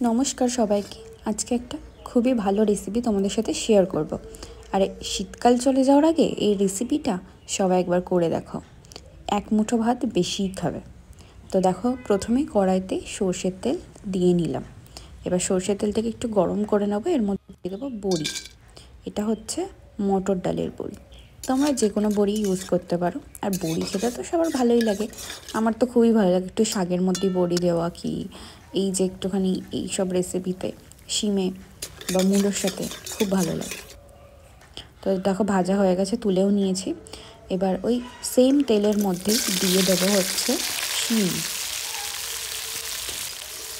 নমস্কার সবাইকে। আজকে একটা খুবই ভালো রেসিপি তোমাদের সাথে শেয়ার করব। আর শীতকাল চলে যাওয়ার আগে এই রেসিপিটা সবাই একবার করে দেখো, এক মুঠো ভাত বেশিই খাবে। তো দেখো, প্রথমে কড়াইতে সর্ষের তেল দিয়ে নিলাম। এবার সর্ষের তেলটাকে একটু গরম করে নেবো। এর মধ্যে দিয়ে দেবো বড়ি। এটা হচ্ছে মটর ডালের বড়ি। তোমরা যে কোনো বড়ি ইউজ করতে পারো। আর বড়ি খেতে তো সবার ভালোই লাগে, আমার তো খুবই ভালো লাগে। একটু শাকের মধ্যে বড়ি দেওয়া, কি এই যে একটুখানি এই সব রেসিপিতে শিমে বা মূলোর সাথে খুব ভালো লাগে। তো দেখো, ভাজা হয়ে গেছে, তুলেও নিয়েছি। এবার ওই সেম তেলের মধ্যে দিয়ে দেবো হচ্ছে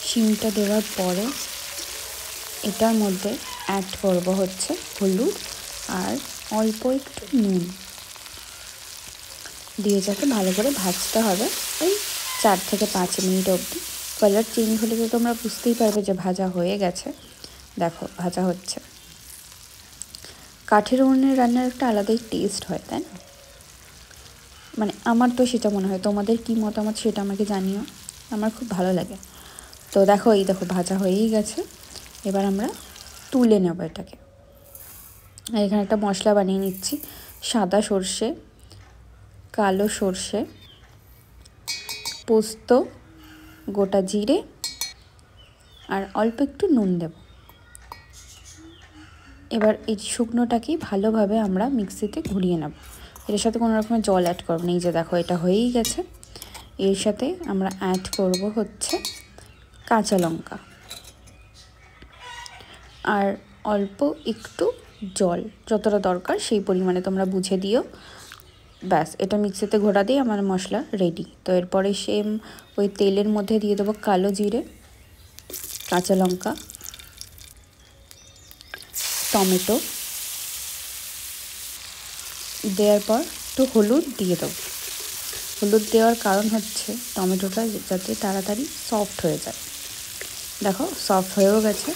শিমটা দেওয়ার পরে এটার মধ্যে অ্যাড করব হচ্ছে হলুদ আর অল্প একটু নুন দিয়ে যাতে ভালো করে ভাজতে হবে ওই 4 থেকে 5 মিনিট অবধি। কালার চেঞ্জ হলে তো তোমরা বুঝতেই পারবে যে ভাজা হয়ে গেছে। দেখো, ভাজা হচ্ছে। কাঠের উনুনে রান্নার একটা আলাদাই টেস্ট হয়, তাই না? মানে আমার তো সেটা মনে হয়। তোমাদের কি মতামত সেটা আমাকে জানিও, আমার খুব ভালো লাগে। তো দেখো, এই দেখো ভাজা হয়েই গেছে। এবার আমরা তুলে নেব এটাকে। আর এখানে একটা মশলা বানিয়ে নিচ্ছি। সাদা সর্ষে, কালো সর্ষে, পোস্ত, গোটা জিরে আর অল্প একটু নুন দেব। এবার এই শুকনোটাকেই ভালোভাবে আমরা মিক্সিতে ঘুরিয়ে নেব। এর সাথে কোনো রকমের জল অ্যাড করব না। এই যে দেখো, এটা হয়েই গেছে। এর সাথে আমরা অ্যাড করব হচ্ছে কাঁচা লঙ্কা আর অল্প একটু জল, যতটা দরকার সেই পরিমাণে তোমরা বুঝে দিও। ব্যাস, এটা মিক্সিতে ঘোরা দিয়ে আমার মশলা রেডি। তো এরপরে সেম ওই তেলের মধ্যে দিয়ে দেবো কালো জিরে, কাঁচা লঙ্কা, টমেটো দেওয়ার পর একটু হলুদ দিয়ে দেবো। হলুদ দেওয়ার কারণ হচ্ছে টমেটোটা যাতে তাড়াতাড়ি সফট হয়ে যায়। দেখো, সফট হয়েও গেছে।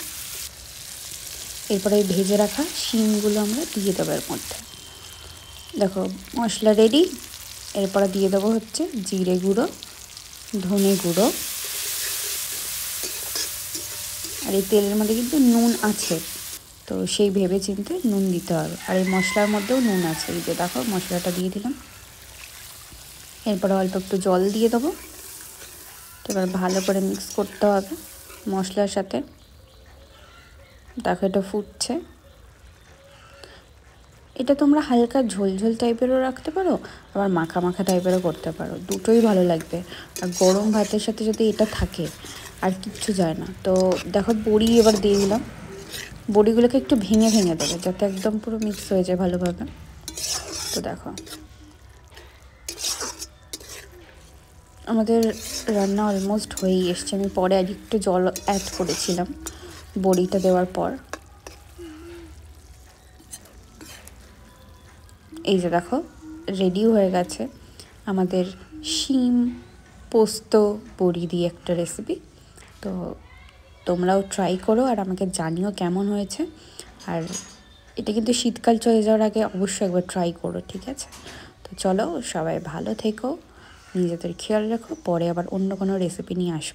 এরপরে এই ভেজে রাখা শিমগুলো আমরা দিয়ে দেবো এর মধ্যে। দেখো, মশলা রেডি। এরপরে দিয়ে দেবো হচ্ছে জিরে গুঁড়ো, ধনে গুঁড়ো। আর এই তেলের মধ্যে কিন্তু নুন আছে, তো সেই ভেবে চিন্তে নুন দিতে হবে। আর এই মশলার মধ্যেও নুন আছে। এই যে দেখো, মশলাটা দিয়ে দিলাম। এরপরে অল্প একটু জল দিয়ে দেবো। এবার ভালো করে মিক্স করতে হবে মশলার সাথে। দেখো, এটা ফুটছে। এটা তোমরা হালকা ঝোলঝোল টাইপেরও রাখতে পারো, আবার মাখা মাখা টাইপেরও করতে পারো, দুটোই ভালো লাগবে। আর গরম ভাতের সাথে যদি এটা থাকে আর কিচ্ছু যায় না। তো দেখো, বড়ি এবার দিয়ে দিলাম। বড়িগুলোকে একটু ভেঙে ভেঙে দেবে যাতে একদম পুরো মিক্স হয়ে যায় ভালোভাবে। তো দেখো, আমাদের রান্না অলমোস্ট হয়েই এসছে। আমি পরে আর একটু জল অ্যাড করেছিলাম বড়িটা দেওয়ার পর। এই যে দেখো, রেডিও হয়ে গেছে আমাদের শিম পোস্ত বড়ি দিয়ে একটা রেসিপি। তো তোমরাও ট্রাই করো আর আমাকে জানিও কেমন হয়েছে। আর এটা কিন্তু শীতকাল চলে যাওয়ার আগে অবশ্যই একবার ট্রাই করো, ঠিক আছে? তো চলো, সবাই ভালো থেকো, নিজেদের খেয়াল রাখো। পরে আবার অন্য কোনো রেসিপি নিয়ে আসবো।